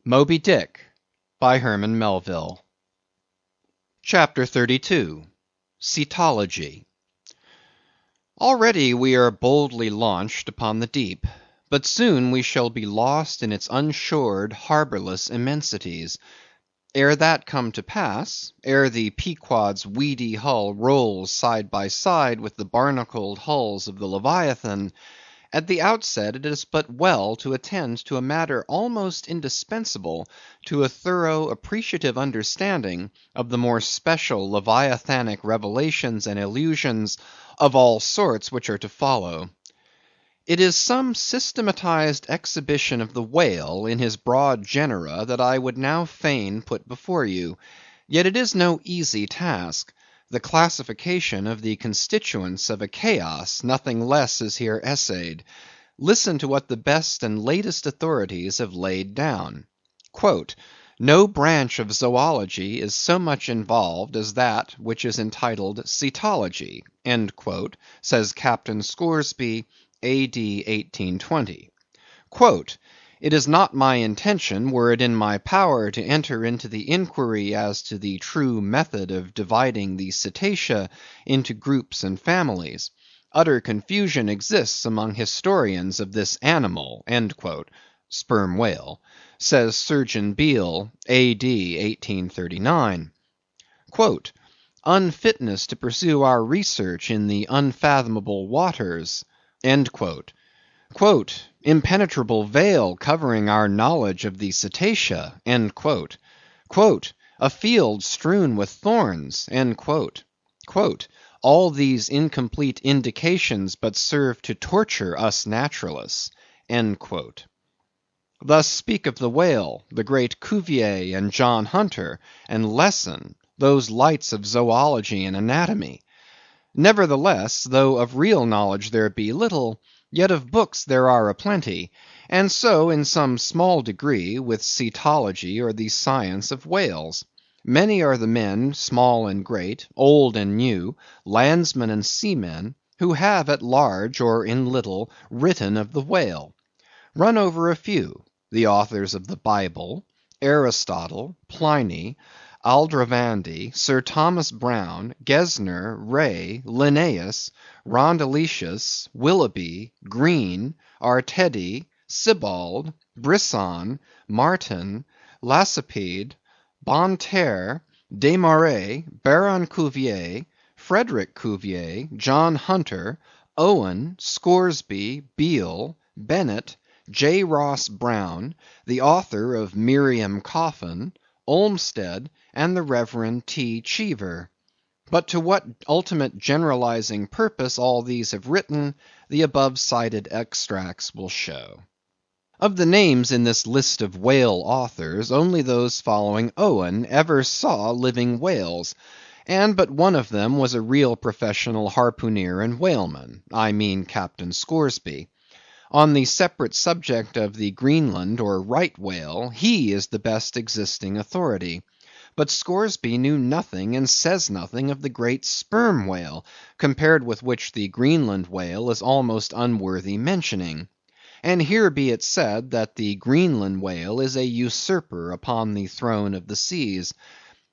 Moby Dick by Herman Melville. Chapter 32. Cetology. Already we are boldly launched upon the deep, but soon we shall be lost in its unshored, harbourless immensities. Ere that come to pass, ere the Pequod's weedy hull rolls side by side with the barnacled hulls of the Leviathan, at the outset it is but well to attend to a matter almost indispensable to a thorough appreciative understanding of the more special Leviathanic revelations and illusions of all sorts which are to follow. It is some systematized exhibition of the whale in his broad genera that I would now fain put before you, yet it is no easy task. The classification of the constituents of a chaos, nothing less is here essayed. Listen to what the best and latest authorities have laid down. "No branch of zoology is so much involved as that which is entitled cetology," says Captain Scoresby, A.D. 1820. "It is not my intention, were it in my power, to enter into the inquiry as to the true method of dividing the cetacea into groups and families. Utter confusion exists among historians of this animal," (sperm whale), says Surgeon Beale, A.D. 1839. "Unfitness to pursue our research in the unfathomable waters," "impenetrable veil covering our knowledge of the cetacea," "a field strewn with thorns," "all these incomplete indications but serve to torture us naturalists." Thus speak of the whale, the great Cuvier and John Hunter, and Lesson, those lights of zoology and anatomy. Nevertheless, though of real knowledge there be little, yet of books there are a plenty, and so, in some small degree, with cetology or the science of whales. Many are the men, small and great, old and new, landsmen and seamen, who have at large or in little written of the whale. Run over a few: the authors of the Bible, Aristotle, Pliny, Aldrovandi, Sir Thomas Browne, Gesner, Ray, Linnaeus, Rondeletius, Willoughby, Green, Artedi, Sibbald, Brisson, Martin, Lacépède, Bonterre, Desmarais, Baron Cuvier, Frederick Cuvier, John Hunter, Owen, Scoresby, Beale, Bennett, J. Ross Browne, the author of Miriam Coffin, Olmsted, and the Reverend T. Cheever. But to what ultimate generalizing purpose all these have written, the above cited extracts will show. Of the names in this list of whale authors, only those following Owen ever saw living whales, and but one of them was a real professional harpooneer and whaleman, I mean Captain Scoresby. On the separate subject of the Greenland or right whale, he is the best existing authority. But Scoresby knew nothing and says nothing of the great sperm whale, compared with which the Greenland whale is almost unworthy mentioning. And here be it said that the Greenland whale is a usurper upon the throne of the seas.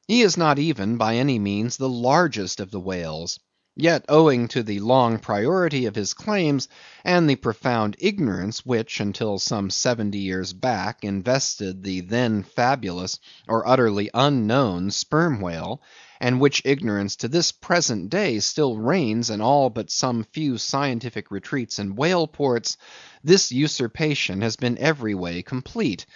He is not even by any means the largest of the whales. Yet owing to the long priority of his claims, and the profound ignorance which, until some 70 years back, invested the then fabulous or utterly unknown sperm whale, and which ignorance to this present day still reigns in all but some few scientific retreats and whale ports, this usurpation has been every way complete.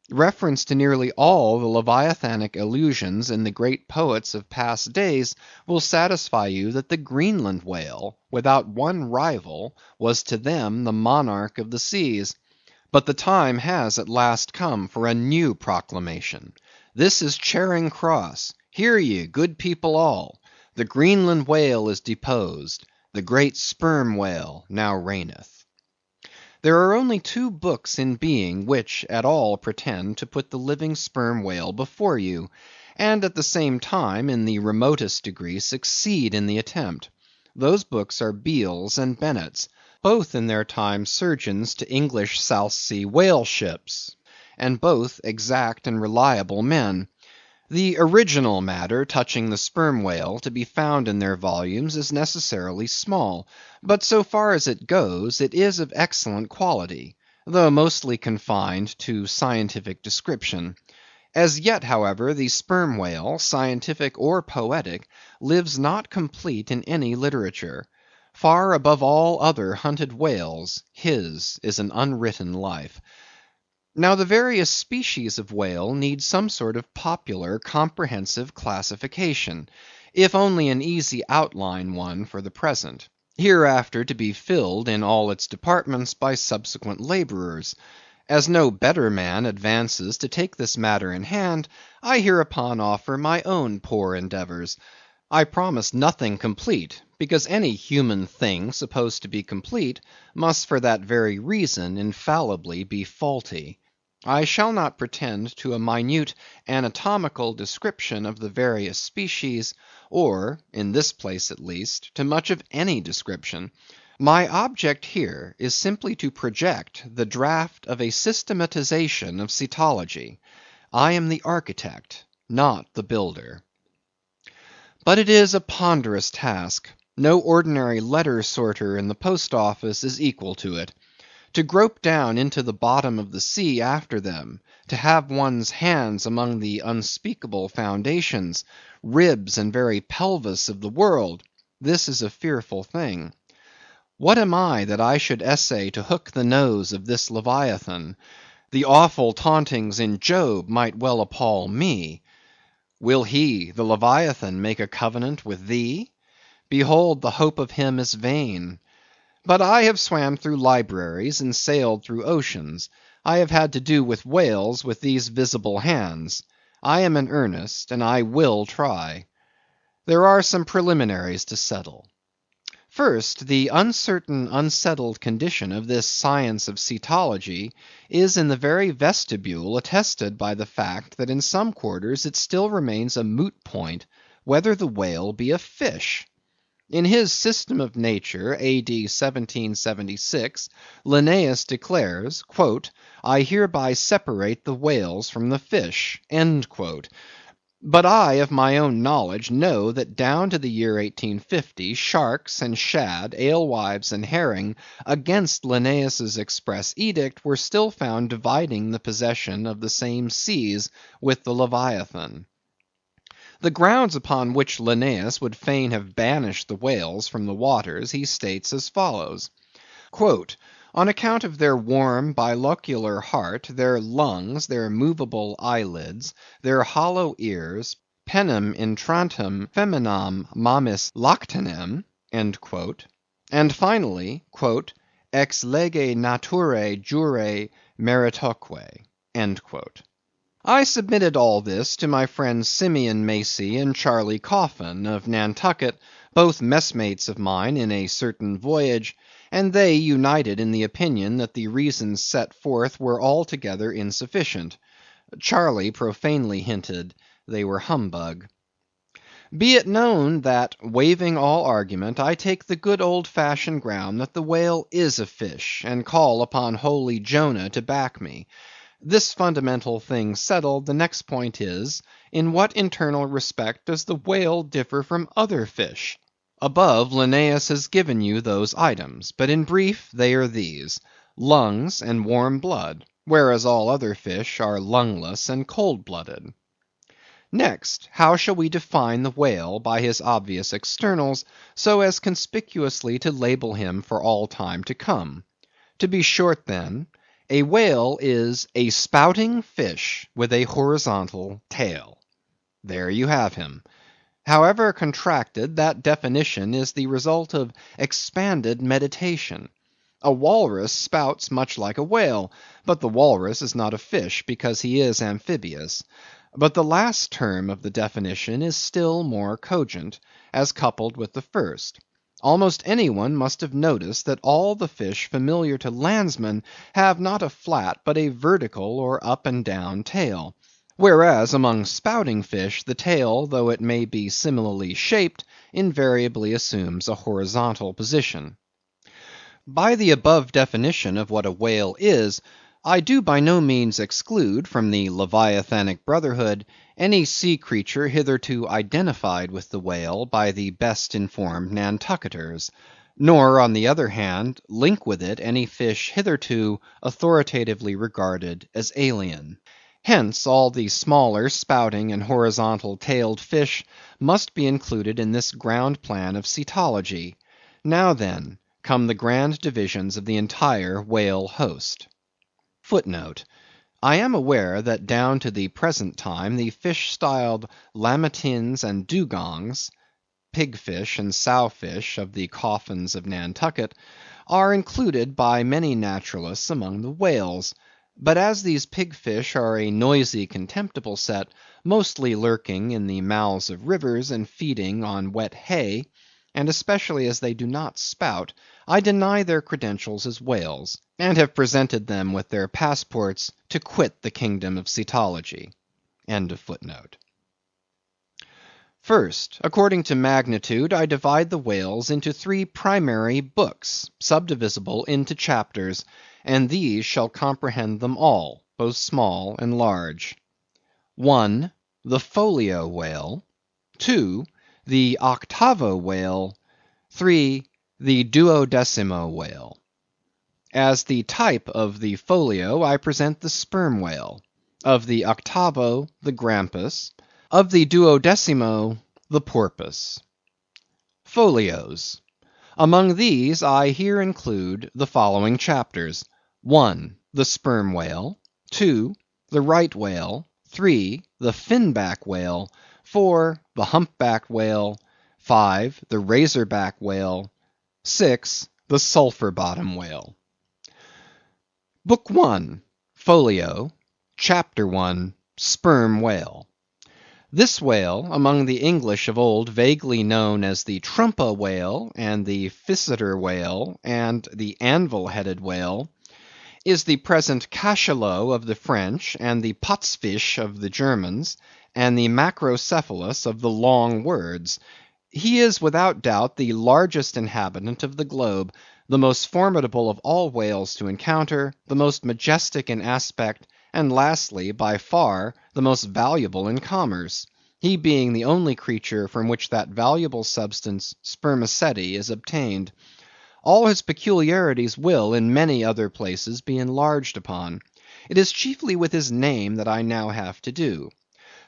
Reference to nearly all the Leviathanic allusions in the great poets of past days will satisfy you that the Greenland whale, without one rival, was to them the monarch of the seas. But the time has at last come for a new proclamation. This is Charing Cross. Hear ye, good people all. The Greenland whale is deposed. The great sperm whale now reigneth. There are only two books in being which at all pretend to put the living sperm whale before you, and at the same time in the remotest degree succeed in the attempt. Those books are Beale's and Bennett's, both in their time surgeons to English South Sea whale ships, and both exact and reliable men. The original matter touching the sperm whale to be found in their volumes is necessarily small, but so far as it goes, it is of excellent quality, though mostly confined to scientific description. As yet, however, the sperm whale, scientific or poetic, lives not complete in any literature. Far above all other hunted whales, his is an unwritten life. Now the various species of whale need some sort of popular, comprehensive classification, if only an easy outline one for the present, hereafter to be filled in all its departments by subsequent laborers. As no better man advances to take this matter in hand, I hereupon offer my own poor endeavors. I promise nothing complete, because any human thing supposed to be complete must for that very reason infallibly be faulty. I shall not pretend to a minute anatomical description of the various species, or, in this place at least, to much of any description. My object here is simply to project the draught of a systematization of cetology. I am the architect, not the builder. But it is a ponderous task. No ordinary letter sorter in the post office is equal to it. To grope down into the bottom of the sea after them, to have one's hands among the unspeakable foundations, ribs and very pelvis of the world, this is a fearful thing. What am I that I should essay to hook the nose of this Leviathan? The awful tauntings in Job might well appall me. Will he, the Leviathan, make a covenant with thee? Behold, the hope of him is vain. But I have swam through libraries and sailed through oceans. I have had to do with whales with these visible hands. I am in earnest, and I will try. There are some preliminaries to settle. First, the uncertain, unsettled condition of this science of cetology is in the very vestibule attested by the fact that in some quarters it still remains a moot point whether the whale be a fish. In his System of Nature, A.D. 1776, Linnaeus declares, "I hereby separate the whales from the fish." But I of my own knowledge know that down to the year 1850, sharks and shad, alewives and herring, against Linnaeus's express edict, were still found dividing the possession of the same seas with the Leviathan. The grounds upon which Linnaeus would fain have banished the whales from the waters, he states as follows: "On account of their warm bilocular heart, their lungs, their movable eyelids, their hollow ears, penem intrantem feminam mammis lactantem," and finally, "ex lege naturae jure meritoque." I submitted all this to my friends Simeon Macey and Charley Coffin, of Nantucket, both messmates of mine in a certain voyage, and they united in the opinion that the reasons set forth were altogether insufficient. Charley profanely hinted they were humbug. Be it known that, waiving all argument, I take the good old-fashioned ground that the whale is a fish, and call upon holy Jonah to back me. This fundamental thing settled, the next point is, in what internal respect does the whale differ from other fish? Above, Linnaeus has given you those items, but in brief they are these: lungs and warm blood, whereas all other fish are lungless and cold-blooded. Next, how shall we define the whale by his obvious externals, so as conspicuously to label him for all time to come? To be short then, a whale is a spouting fish with a horizontal tail. There you have him. However contracted, that definition is the result of expanded meditation. A walrus spouts much like a whale, but the walrus is not a fish because he is amphibious. But the last term of the definition is still more cogent, as coupled with the first. Almost anyone must have noticed that all the fish familiar to landsmen have not a flat but a vertical or up and down tail; whereas among spouting fish the tail, though it may be similarly shaped, invariably assumes a horizontal position. By the above definition of what a whale is, I do by no means exclude from the Leviathanic brotherhood any sea creature hitherto identified with the whale by the best informed Nantucketers; nor, on the other hand, link with it any fish hitherto authoritatively regarded as alien. Hence, all the smaller spouting and horizontal tailed fish must be included in this ground plan of cetology. Now then, come the grand divisions of the entire whale host. Footnote: I am aware that down to the present time the fish styled lamatins and dugongs (pigfish and sowfish of the coffins of Nantucket) are included by many naturalists among the whales; but as these pigfish are a noisy contemptible set, mostly lurking in the mouths of rivers and feeding on wet hay, and especially as they do not spout, I deny their credentials as whales, and have presented them with their passports to quit the kingdom of cetology. First, according to magnitude, I divide the whales into 3 primary books, subdivisible into chapters, and these shall comprehend them all, both small and large. 1. The folio whale. 2. The octavo whale. 3. The duodecimo whale. As the type of the folio, I present the sperm whale; of the octavo, the grampus; of the duodecimo, the porpoise. Folios. Among these I here include the following chapters: 1. The sperm whale. 2. The right whale. 3. The finback whale. 4. The humpback whale. 5. The razorback whale. 6. The sulphur bottom whale. Book 1. Folio. Chapter 1. Sperm whale. This whale, among the English of old vaguely known as the trumpa whale, and the physeter whale, and the anvil-headed whale, is the present cachalot of the French, and the potzfisch of the Germans, and the macrocephalus of the long words. He is without doubt the largest inhabitant of the globe, the most formidable of all whales to encounter, the most majestic in aspect, and lastly, by far, the most valuable in commerce; he being the only creature from which that valuable substance, spermaceti, is obtained. All his peculiarities will, in many other places, be enlarged upon. It is chiefly with his name that I now have to do.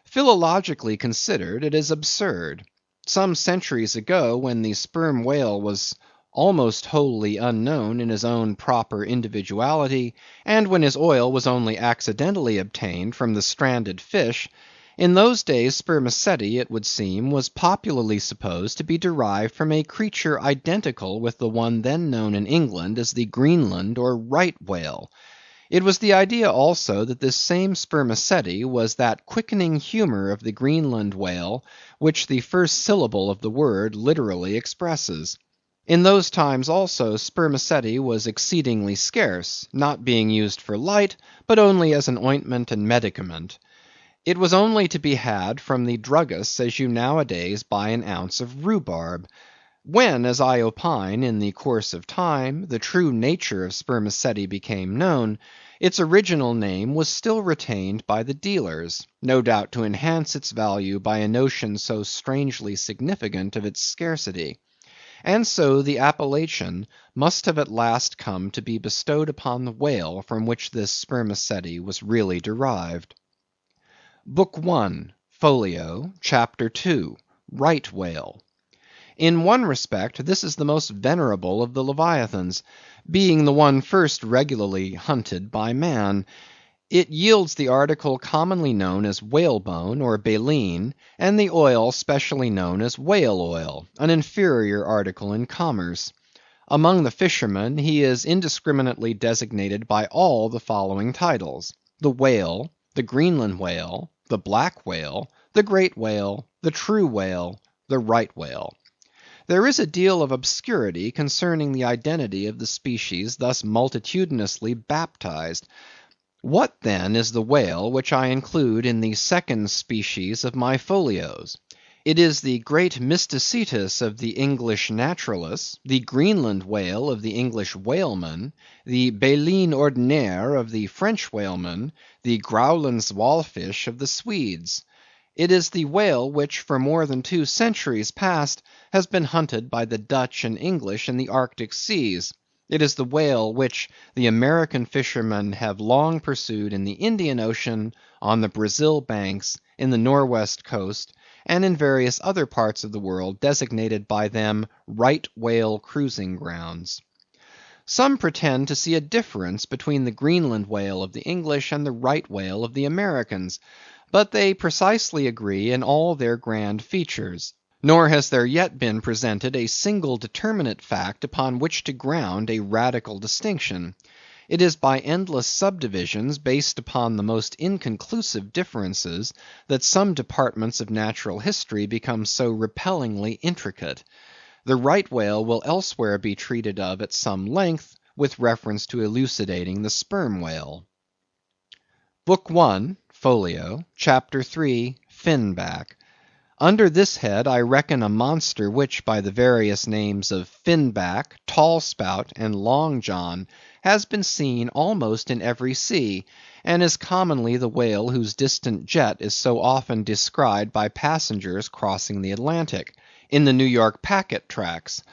Philologically considered, it is absurd. Some centuries ago, when the sperm whale was almost wholly unknown in his own proper individuality, and when his oil was only accidentally obtained from the stranded fish, in those days spermaceti, it would seem, was popularly supposed to be derived from a creature identical with the one then known in England as the Greenland or right whale. It was the idea also that this same spermaceti was that quickening humour of the Greenland whale which the first syllable of the word literally expresses. In those times also spermaceti was exceedingly scarce, not being used for light, but only as an ointment and medicament. It was only to be had from the druggists as you nowadays buy an ounce of rhubarb. When, as I opine, in the course of time, the true nature of spermaceti became known, its original name was still retained by the dealers, no doubt to enhance its value by a notion so strangely significant of its scarcity. And so the appellation must have at last come to be bestowed upon the whale from which this spermaceti was really derived. Book 1. Folio. Chapter 2. Right whale. In one respect this is the most venerable of the Leviathans, being the one first regularly hunted by man. It yields the article commonly known as whalebone or baleen, and the oil specially known as whale oil, an inferior article in commerce. Among the fishermen he is indiscriminately designated by all the following titles: the whale, the Greenland whale, the black whale, the great whale, the true whale, the right whale. There is a deal of obscurity concerning the identity of the species thus multitudinously baptized. What then is the whale which I include in the second species of my folios? It is the great Mysticetus of the English naturalists, the Greenland whale of the English whalemen, the Baleine ordinaire of the French whalemen, the Grauland's walfish of the Swedes. It is the whale which for more than 2 centuries past has been hunted by the Dutch and English in the Arctic seas. It is the whale which the American fishermen have long pursued in the Indian Ocean, on the Brazil banks, in the Norwest coast, and in various other parts of the world designated by them right whale cruising grounds. Some pretend to see a difference between the Greenland whale of the English and the right whale of the Americans, but they precisely agree in all their grand features. Nor has there yet been presented a single determinate fact upon which to ground a radical distinction. It is by endless subdivisions based upon the most inconclusive differences that some departments of natural history become so repellingly intricate. The right whale will elsewhere be treated of at some length, with reference to elucidating the sperm whale. Book I, Folio, Chapter 3, Finback. Under this head I reckon a monster which by the various names of finback, tall spout, and long john, has been seen almost in every sea, and is commonly the whale whose distant jet is so often descried by passengers crossing the Atlantic, in the New York packet tracks.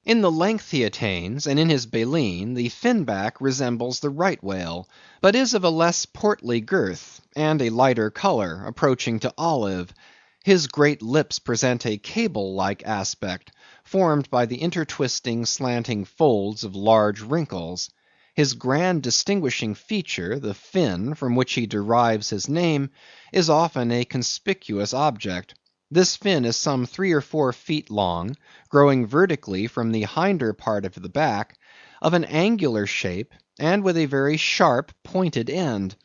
In the length he attains, and in his baleen, the finback resembles the right whale, but is of a less portly girth, and a lighter colour, approaching to olive. His great lips present a cable-like aspect, formed by the intertwisting, slanting folds of large wrinkles. His grand distinguishing feature, the fin, from which he derives his name, is often a conspicuous object. This fin is some 3 or 4 feet long, growing vertically from the hinder part of the back, of an angular shape, and with a very sharp, pointed end.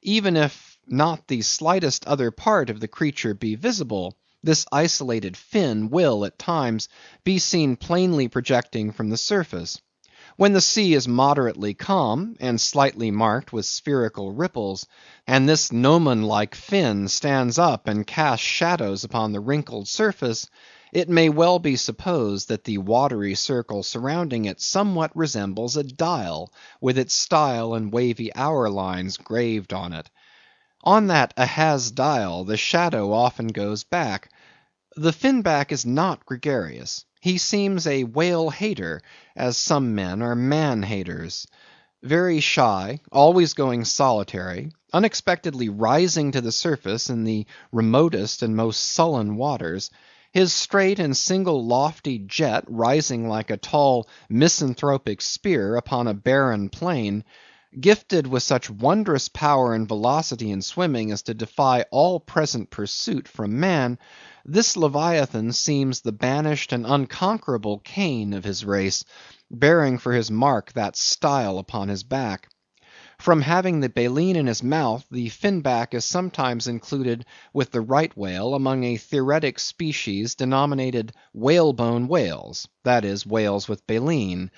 Even if not the slightest other part of the creature be visible, this isolated fin will, at times, be seen plainly projecting from the surface. When the sea is moderately calm, and slightly marked with spherical ripples, and this gnomon-like fin stands up and casts shadows upon the wrinkled surface, it may well be supposed that the watery circle surrounding it somewhat resembles a dial, with its style and wavy hour lines graved on it. On that Ahaz dial the shadow often goes back. The finback is not gregarious. He seems a whale-hater, as some men are man-haters. Very shy, always going solitary, unexpectedly rising to the surface in the remotest and most sullen waters, his straight and single lofty jet rising like a tall misanthropic spear upon a barren plain, gifted with such wondrous power and velocity in swimming as to defy all present pursuit from man, this Leviathan seems the banished and unconquerable Cain of his race, bearing for his mark that style upon his back. From having the baleen in his mouth, the finback is sometimes included with the right whale among a theoretic species denominated whalebone whales, that is, whales with baleen.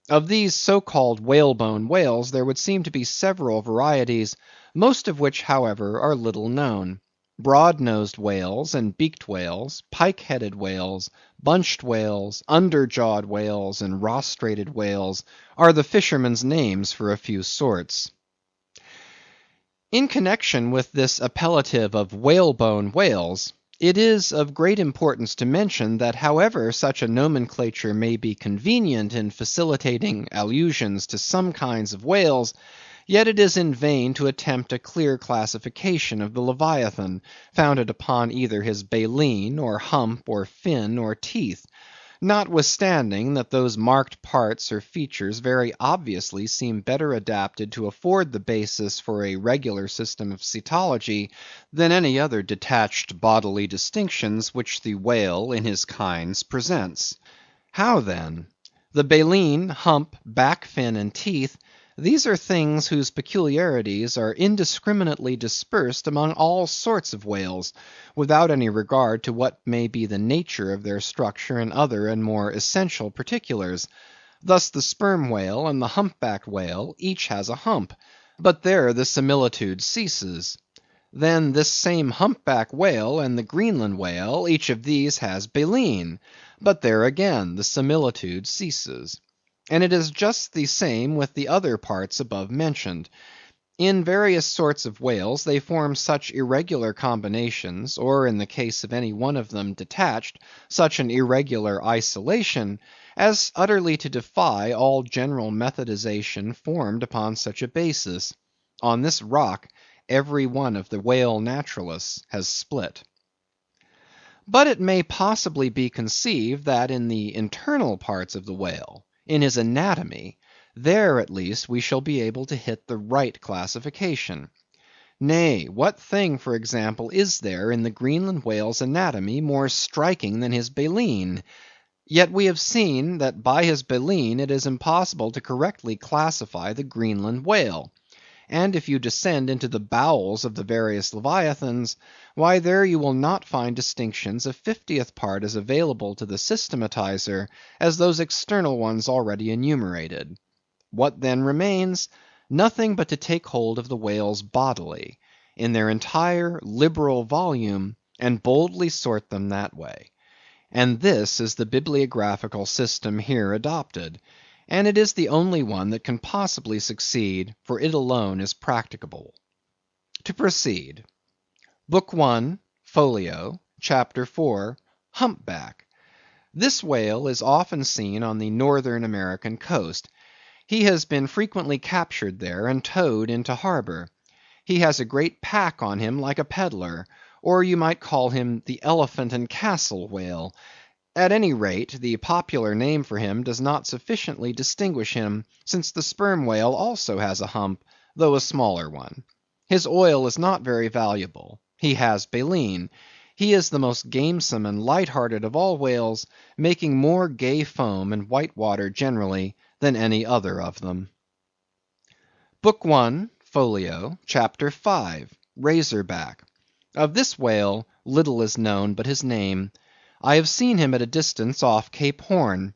Of these so-called whalebone whales there would seem to be several varieties, most of which, however, are little known. Broad-nosed whales and beaked whales, pike-headed whales, bunched whales, under-jawed whales, and rostrated whales are the fishermen's names for a few sorts. In connection with this appellative of whalebone whales, it is of great importance to mention that however such a nomenclature may be convenient in facilitating allusions to some kinds of whales, yet it is in vain to attempt a clear classification of the Leviathan, founded upon either his baleen, or hump, or fin, or teeth, notwithstanding that those marked parts or features very obviously seem better adapted to afford the basis for a regular system of cetology than any other detached bodily distinctions which the whale in his kinds presents. How then? The baleen, hump, back fin, and teeth, these are things whose peculiarities are indiscriminately dispersed among all sorts of whales, without any regard to what may be the nature of their structure and other and more essential particulars. Thus the sperm whale and the humpbacked whale each has a hump, but there the similitude ceases. Then this same humpback whale and the Greenland whale, each of these has baleen, but there again the similitude ceases. And it is just the same with the other parts above mentioned. In various sorts of whales they form such irregular combinations, or in the case of any one of them detached, such an irregular isolation, as utterly to defy all general methodization formed upon such a basis. On this rock every one of the whale naturalists has split. But it may possibly be conceived that in the internal parts of the whale, in his anatomy, there at least we shall be able to hit the right classification. Nay, what thing, for example, is there in the Greenland whale's anatomy more striking than his baleen? Yet we have seen that by his baleen it is impossible to correctly classify the Greenland whale. And if you descend into the bowels of the various leviathans, why there you will not find distinctions a 50th part as available to the systematizer as those external ones already enumerated. What then remains? Nothing but to take hold of the whales bodily, in their entire liberal volume, and boldly sort them that way. And this is the bibliographical system here adopted. And it is the only one that can possibly succeed, for it alone is practicable. To proceed. Book 1, Folio, Chapter 4, Humpback. This whale is often seen on the northern American coast. He has been frequently captured there and towed into harbor. He has a great pack on him like a peddler, or you might call him the elephant and castle whale. At any rate, the popular name for him does not sufficiently distinguish him, since the sperm whale also has a hump, though a smaller one. His oil is not very valuable. He has baleen. He is the most gamesome and light-hearted of all whales, making more gay foam and whitewater generally than any other of them. Book 1, Folio, Chapter 5, Razorback. Of this whale little is known but his name. I have seen him at a distance off Cape Horn.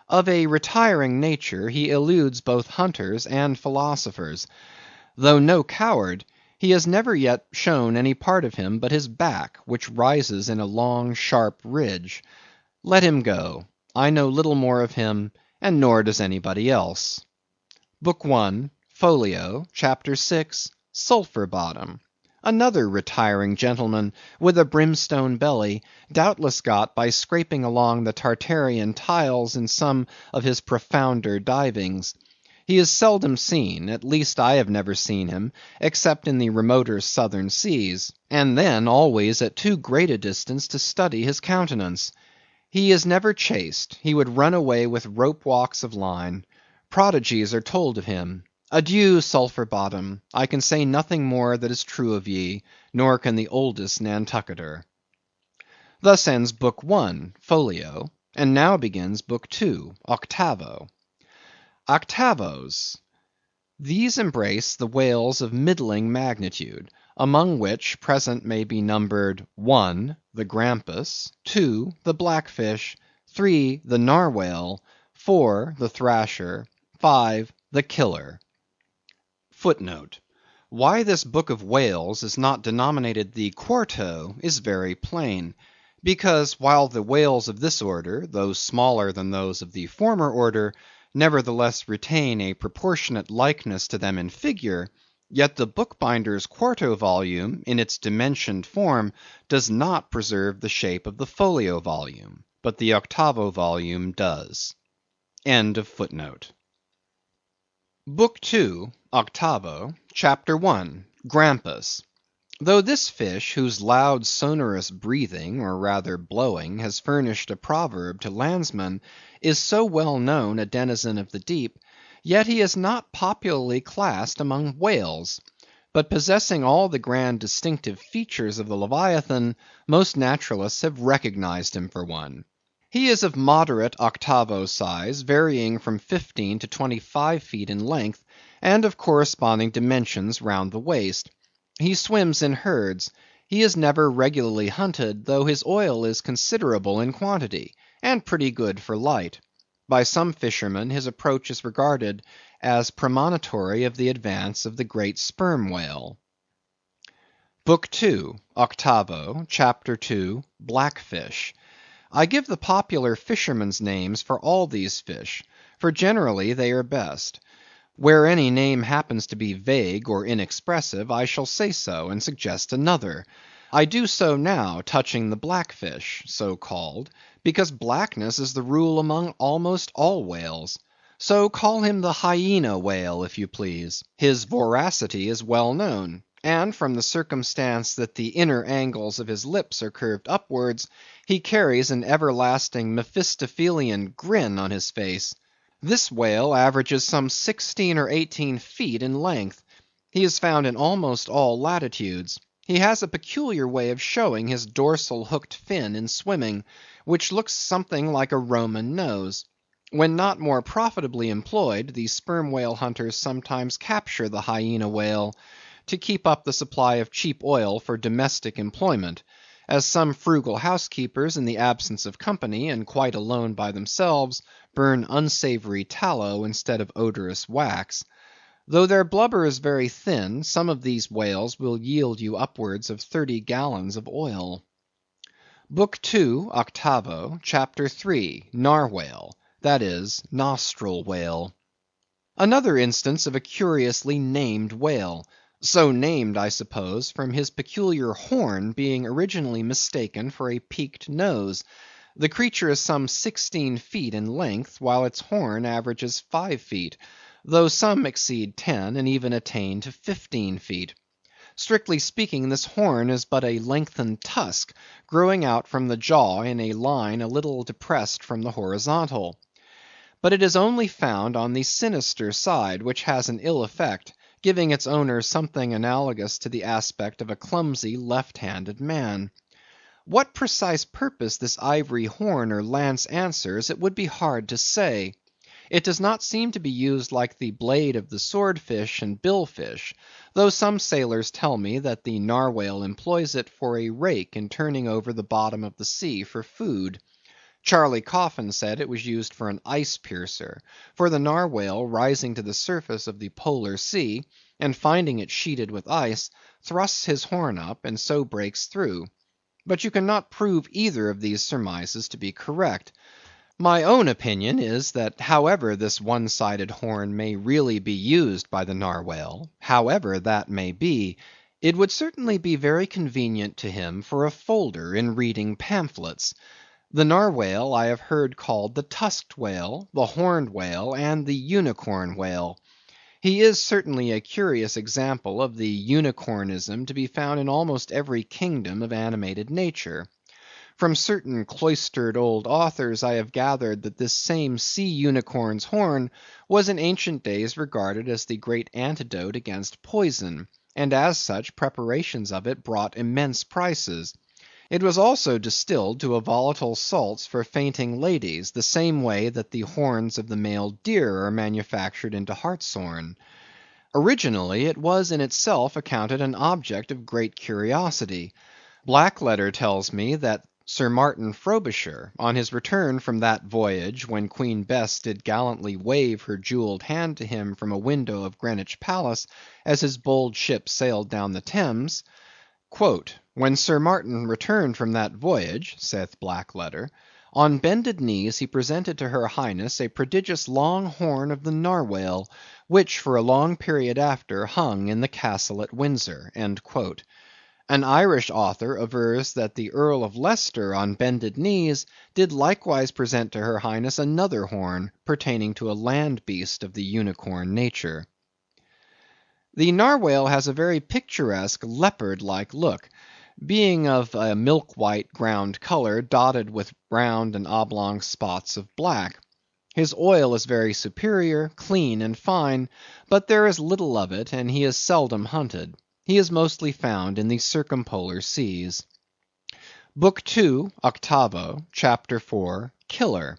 Of a retiring nature, he eludes both hunters and philosophers. Though no coward, he has never yet shown any part of him but his back, which rises in a long sharp ridge. Let him go. I know little more of him, and nor does anybody else. Book 1, Folio, Chapter 6, Sulphur Bottom. Another retiring gentleman, with a brimstone belly, doubtless got by scraping along the Tartarian tiles in some of his profounder divings. He is seldom seen, at least I have never seen him, except in the remoter southern seas, and then always at too great a distance to study his countenance. He is never chased, he would run away with rope walks of line. Prodigies are told of him. Adieu, Sulphur Bottom, I can say nothing more that is true of ye, nor can the oldest Nantucketer. Thus ends Book 1, Folio, and now begins Book 2, Octavo. Octavos. These embrace the whales of middling magnitude, among which present may be numbered 1. The Grampus, 2. The Blackfish, 3. The Narwhale, 4. The Thrasher, 5. The Killer. Footnote. Why this book of whales is not denominated the Quarto is very plain, because while the whales of this order, though smaller than those of the former order, nevertheless retain a proportionate likeness to them in figure, yet the bookbinder's quarto volume, in its dimensioned form, does not preserve the shape of the folio volume, but the octavo volume does. End of footnote. Book 2, Octavo, Chapter 1, Grampus. Though this fish, whose loud sonorous breathing, or rather blowing, has furnished a proverb to landsmen, is so well known a denizen of the deep, yet he is not popularly classed among whales. But possessing all the grand distinctive features of the Leviathan, most naturalists have recognized him for one. He is of moderate octavo size, varying from 15 to 25 feet in length, and of corresponding dimensions round the waist. He swims in herds. He is never regularly hunted, though his oil is considerable in quantity, and pretty good for light. By some fishermen his approach is regarded as premonitory of the advance of the great sperm whale. Book 2, Octavo, Chapter 2, Blackfish. I give the popular fishermen's names for all these fish, for generally they are best. Where any name happens to be vague or inexpressive, I shall say so, and suggest another. I do so now touching the blackfish, so called, because blackness is the rule among almost all whales. So call him the hyena whale, if you please. His voracity is well known, and from the circumstance that the inner angles of his lips are curved upwards, he carries an everlasting Mephistophelian grin on his face. This whale averages some 16 or 18 feet in length. He is found in almost all latitudes. He has a peculiar way of showing his dorsal hooked fin in swimming, which looks something like a Roman nose. When not more profitably employed, the sperm whale hunters sometimes capture the hyena whale, to keep up the supply of cheap oil for domestic employment, as some frugal housekeepers in the absence of company, and quite alone by themselves, burn unsavory tallow instead of odorous wax. Though their blubber is very thin, some of these whales will yield you upwards of 30 gallons of oil. Book 2, Octavo, Chapter 3, Narwhale, that is, Nostril Whale. Another instance of a curiously named whale. So named, I suppose, from his peculiar horn being originally mistaken for a peaked nose. The creature is some 16 feet in length, while its horn averages 5 feet, though some exceed 10, and even attain to 15 feet. Strictly speaking, this horn is but a lengthened tusk, growing out from the jaw in a line a little depressed from the horizontal. But it is only found on the sinister side, which has an ill effect, giving its owner something analogous to the aspect of a clumsy left-handed man. What precise purpose this ivory horn or lance answers, it would be hard to say. It does not seem to be used like the blade of the swordfish and billfish, though some sailors tell me that the narwhale employs it for a rake in turning over the bottom of the sea for food. Charley Coffin said it was used for an ice piercer, for the narwhale rising to the surface of the polar sea, and finding it sheeted with ice, thrusts his horn up, and so breaks through. But you cannot prove either of these surmises to be correct. My own opinion is, that however this one-sided horn may really be used by the narwhale, however that may be, it would certainly be very convenient to him for a folder in reading pamphlets. The narwhale I have heard called the tusked whale, the horned whale, and the unicorn whale. He is certainly a curious example of the unicornism to be found in almost every kingdom of animated nature. From certain cloistered old authors I have gathered that this same sea unicorn's horn was in ancient days regarded as the great antidote against poison, and as such preparations of it brought immense prices. It was also distilled to a volatile salts for fainting ladies, the same way that the horns of the male deer are manufactured into hartshorn. Originally it was in itself accounted an object of great curiosity. Blackletter tells me that Sir Martin Frobisher, on his return from that voyage when Queen Bess did gallantly wave her jewelled hand to him from a window of Greenwich Palace, as his bold ship sailed down the Thames, "When Sir Martin returned from that voyage," saith Blackletter, "on bended knees he presented to her Highness a prodigious long horn of the narwhale, which for a long period after hung in the castle at Windsor." An Irish author avers that the Earl of Leicester on bended knees did likewise present to her Highness another horn, pertaining to a land beast of the unicorn nature. The narwhale has a very picturesque leopard-like look, being of a milk-white ground colour, dotted with round and oblong spots of black. His oil is very superior, clean and fine, but there is little of it, and he is seldom hunted. He is mostly found in the circumpolar seas. Book 2, Octavo, Chapter 4, Killer.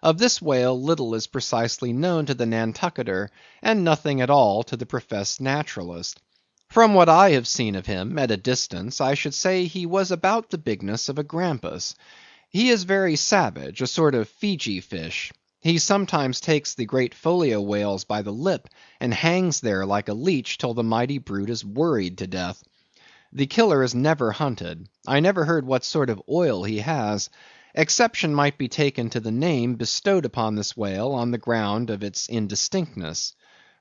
Of this whale little is precisely known to the Nantucketer, and nothing at all to the professed naturalist. From what I have seen of him, at a distance, I should say he was about the bigness of a grampus. He is very savage, a sort of Fiji fish. He sometimes takes the great folio whales by the lip, and hangs there like a leech till the mighty brute is worried to death. The killer is never hunted. I never heard what sort of oil he has. Exception might be taken to the name bestowed upon this whale on the ground of its indistinctness.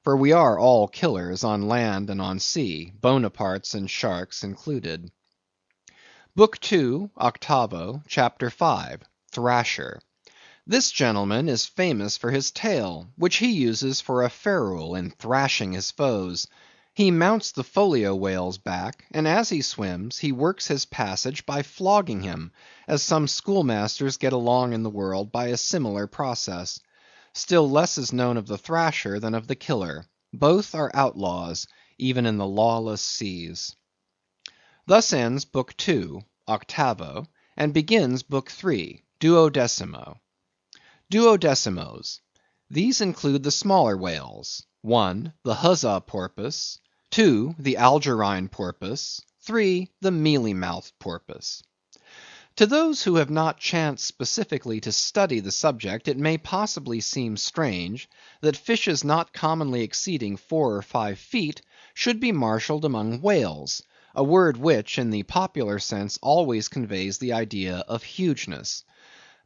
For we are all killers on land and on sea, Bonapartes and sharks included. Book II, 8vo, Chapter 5, Thrasher. This gentleman is famous for his tail, which he uses for a ferule in thrashing his foes. He mounts the folio whale's back, and as he swims, he works his passage by flogging him, as some schoolmasters get along in the world by a similar process. Still less is known of the thrasher than of the killer. Both are outlaws, even in the lawless seas. Thus ends Book II, 8vo, and begins Book III, 12mo. Duodecimos. These include the smaller whales. 1. The huzza porpoise. 2. The algerine porpoise. 3. The mealy-mouthed porpoise. To those who have not chanced specifically to study the subject, it may possibly seem strange that fishes not commonly exceeding 4 or 5 feet should be marshalled among whales, a word which, in the popular sense, always conveys the idea of hugeness.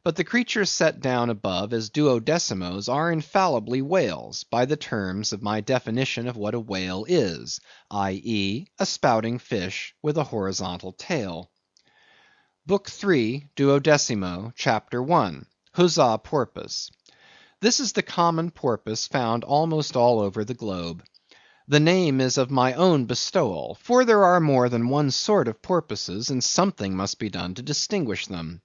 But the creatures set down above as duodecimos are infallibly whales, by the terms of my definition of what a whale is, i.e., a spouting fish with a horizontal tail. Book III, 12mo, Chapter 1, Huzza Porpoise. This is the common porpoise found almost all over the globe. The name is of my own bestowal, for there are more than one sort of porpoises, and something must be done to distinguish them.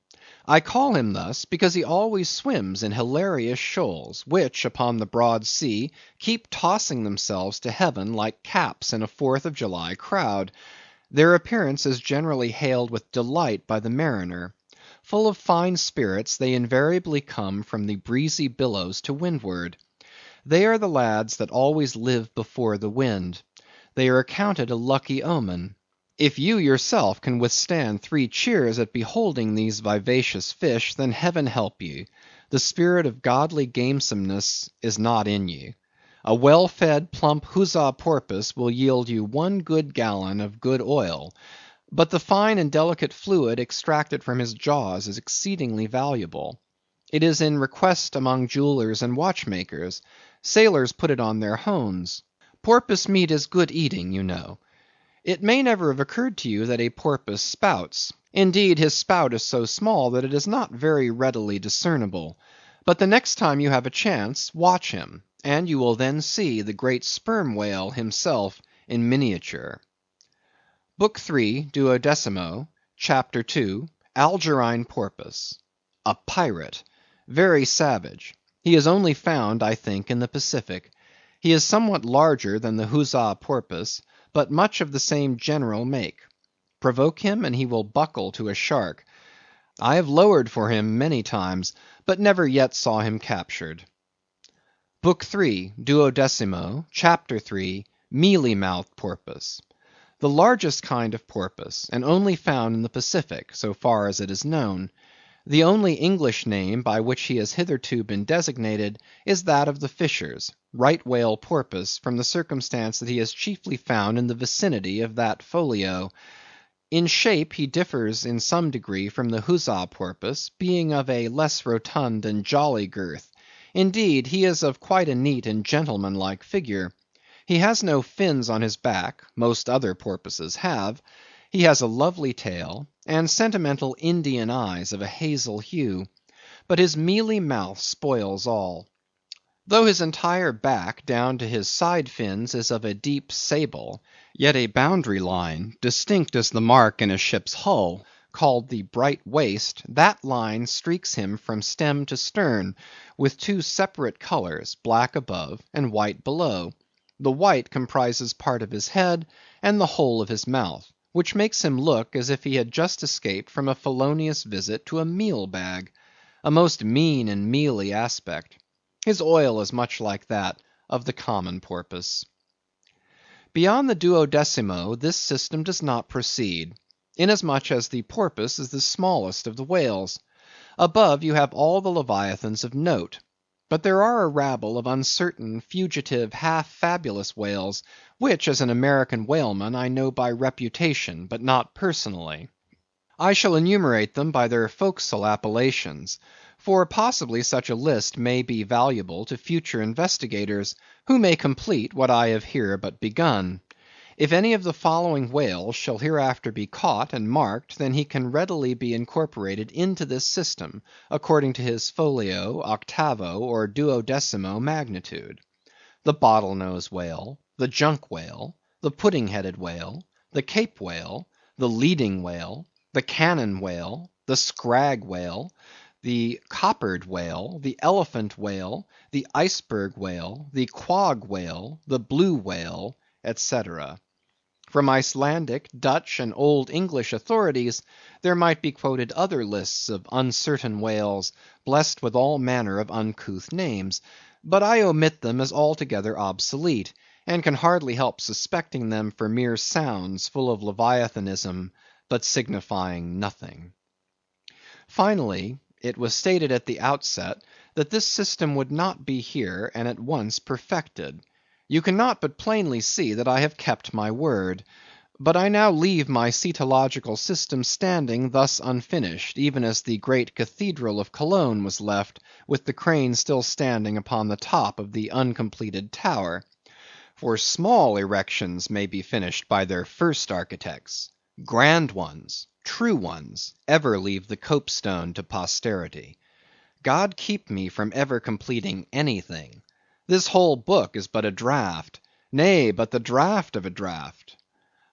I call him thus, because he always swims in hilarious shoals, which, upon the broad sea, keep tossing themselves to heaven like caps in a 4th of July crowd. Their appearance is generally hailed with delight by the mariner. Full of fine spirits, they invariably come from the breezy billows to windward. They are the lads that always live before the wind. They are accounted a lucky omen. If you yourself can withstand 3 cheers at beholding these vivacious fish, then heaven help you. The spirit of godly gamesomeness is not in you. A well-fed, plump huzza porpoise will yield you 1 good gallon of good oil, but the fine and delicate fluid extracted from his jaws is exceedingly valuable. It is in request among jewelers and watchmakers. Sailors put it on their hones. Porpoise meat is good eating, you know. It may never have occurred to you that a porpoise spouts. Indeed, his spout is so small that it is not very readily discernible. But the next time you have a chance, watch him, and you will then see the great sperm whale himself in miniature. Book III, 12mo, Chapter 2, Algerine Porpoise. A pirate. Very savage. He is only found, I think, in the Pacific. He is somewhat larger than the huzza porpoise, but much of the same general make. Provoke him, and he will buckle to a shark. I have lowered for him many times, but never yet saw him captured. Book III, 12mo, Chapter 3, Mealy-mouthed Porpoise. The largest kind of porpoise, and only found in the Pacific, so far as it is known. The only English name by which he has hitherto been designated is that of the fishers, right whale porpoise, from the circumstance that he is chiefly found in the vicinity of that folio. In shape he differs in some degree from the huzza porpoise, being of a less rotund and jolly girth. Indeed, he is of quite a neat and gentlemanlike figure. He has no fins on his back; most other porpoises have. He has a lovely tail, and sentimental Indian eyes of a hazel hue. But his mealy mouth spoils all. Though his entire back, down to his side fins, is of a deep sable, yet a boundary line, distinct as the mark in a ship's hull, called the bright waist, that line streaks him from stem to stern, with 2 separate colors, black above and white below. The white comprises part of his head and the whole of his mouth, which makes him look as if he had just escaped from a felonious visit to a meal bag. A most mean and mealy aspect. His oil is much like that of the common porpoise. Beyond the 12mo this system does not proceed, inasmuch as the porpoise is the smallest of the whales. Above you have all the leviathans of note. But there are a rabble of uncertain, fugitive, half-fabulous whales, which, as an American whaleman, I know by reputation, but not personally. I shall enumerate them by their forecastle appellations; for possibly such a list may be valuable to future investigators, who may complete what I have here but begun. If any of the following whales shall hereafter be caught and marked, then he can readily be incorporated into this system, according to his folio, octavo, or duodecimo magnitude: the bottle-nose whale, the junk whale, the pudding-headed whale, the Cape whale, the leading whale, the cannon whale, the scrag whale, the coppered whale, the elephant whale, the iceberg whale, the quag whale, the blue whale, etc. From Icelandic, Dutch, and Old English authorities, there might be quoted other lists of uncertain whales, blessed with all manner of uncouth names; but I omit them as altogether obsolete, and can hardly help suspecting them for mere sounds full of leviathanism, but signifying nothing. Finally, it was stated at the outset that this system would not be here and at once perfected. You cannot but plainly see that I have kept my word. But I now leave my cetological system standing thus unfinished, even as the great cathedral of Cologne was left, with the crane still standing upon the top of the uncompleted tower. For small erections may be finished by their first architects; grand ones, true ones, ever leave the copestone to posterity. God keep me from ever completing anything. This whole book is but a draught; nay, but the draught of a draught.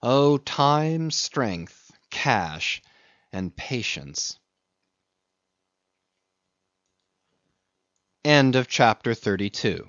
Oh, time, strength, cash, and patience! End of Chapter 32.